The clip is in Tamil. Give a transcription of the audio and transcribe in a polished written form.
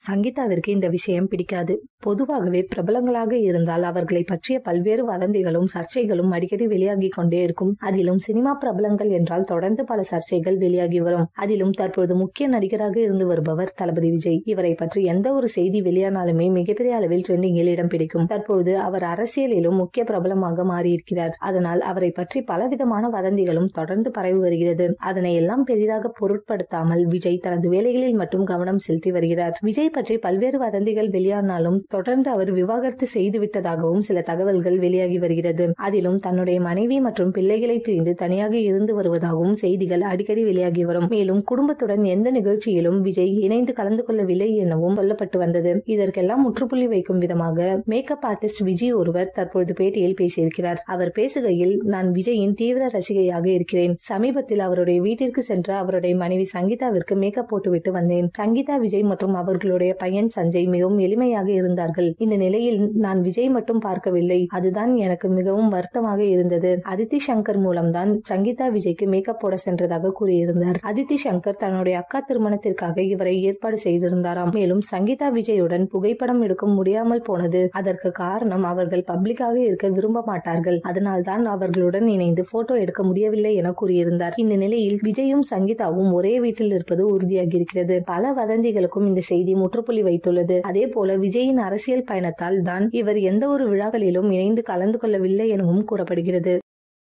சங்கீதாவிற்கு இந்த விஷயம் பிடிக்காது. பொதுவாகவே பிரபலங்களாக இருந்தால் அவர்களை பற்றிய பல்வேறு வதந்திகளும் சர்ச்சைகளும் அடிக்கடி வெளியாகி கொண்டே இருக்கும். அதிலும் சினிமா பிரபலங்கள் என்றால் தொடர்ந்து பல சர்ச்சைகள் வெளியாகி வரும். அதிலும் தற்போது முக்கிய நடிகராக இருந்து வருபவர் தளபதி விஜய். இவரை பற்றி எந்த ஒரு செய்தி வெளியானாலுமே மிகப்பெரிய அளவில் ட்ரெண்டிங்கில் இடம் பிடிக்கும். தற்போது அவர் அரசியலிலும் முக்கிய பிரபலமாக மாறியிருக்கிறார். அதனால் அவரை பற்றி பலவிதமான வதந்திகளும் தொடர்ந்து பரவி வருகிறது. அதனை எல்லாம் பெரிதாக பொருட்படுத்தாமல் விஜய் தனது வேலைகளில் மட்டும் கவனம் செலுத்தி வருகிறார். விஜய் பற்றி பல்வேறு வதந்திகள் வெளியானாலும் தொடர்ந்து அவர் விவாகரத்து செய்து விட்டதாகவும் சில தகவல்கள் வெளியாகி வருகிறது. அதிலும் தன்னுடைய மனைவி மற்றும் பிள்ளைகளை பிரிந்து தனியாக இருந்து வருவதாகவும் செய்திகள் அடிக்கடி வெளியாகி வரும். மேலும் குடும்பத்துடன் எந்த நிகழ்ச்சியிலும் விஜய் இணைந்து கலந்து கொள்ளவில்லை எனவும் சொல்லப்பட்டு வந்தது. இதற்கெல்லாம் முற்றுப்புள்ளி வைக்கும் விதமாக மேக்கப் ஆர்டிஸ்ட் விஜய் ஒருவர் தற்போது பேட்டியில் பேசியிருக்கிறார். அவர் பேசுகையில், நான் விஜயின் தீவிர ரசிகையாக இருக்கிறேன். சமீபத்தில் அவருடைய வீட்டிற்கு சென்று அவருடைய மனைவி சங்கீதாவிற்கு மேக்கப் போட்டுவிட்டு வந்தேன். சங்கீதா, விஜய் மற்றும் அவர்களுடைய பையன் சஞ்சய் மிகவும் எளிமையாக இருந்தார்கள். இந்த நிலையில் நான் விஜய் மட்டும் பார்க்கவில்லை. அதுதான் எனக்கு மிகவும் வருத்தமாக இருந்தது. அதித்தி சங்கர் மூலம்தான் சங்கீதா விஜய்க்கு மேக்கப் போட சென்றதாக கூறியிருந்தார். அதித்தி சங்கர் தன்னுடைய அக்கா திருமணத்திற்காக இவரை ஏற்பாடு செய்திருந்தாராம். மேலும் சங்கீதா விஜயுடன் புகைப்படம் எடுக்க முடியாமல் போனது. அதற்கு காரணம் அவர்கள் பப்ளிக்காக இருக்க விரும்ப மாட்டார்கள். அதனால்தான் அவர்களுடன் இணைந்து போட்டோ எடுக்க முடியவில்லை என கூறியிருந்தார். இந்த நிலையில் விஜயும் சங்கீதாவும் ஒரே வீட்டில் இருப்பது உறுதியாகி இருக்கிறது. பல வதந்திகளுக்கும் இந்த செய்தி முற்றுப்புள்ளி வைத்துள்ளது. அதே போல விஜயின் அரசியல் பயணத்தால் தான் இவர் எந்த ஒரு விழாக்களிலும் இணைந்து கலந்து கொள்ளவில்லை எனவும் கூறப்படுகிறது.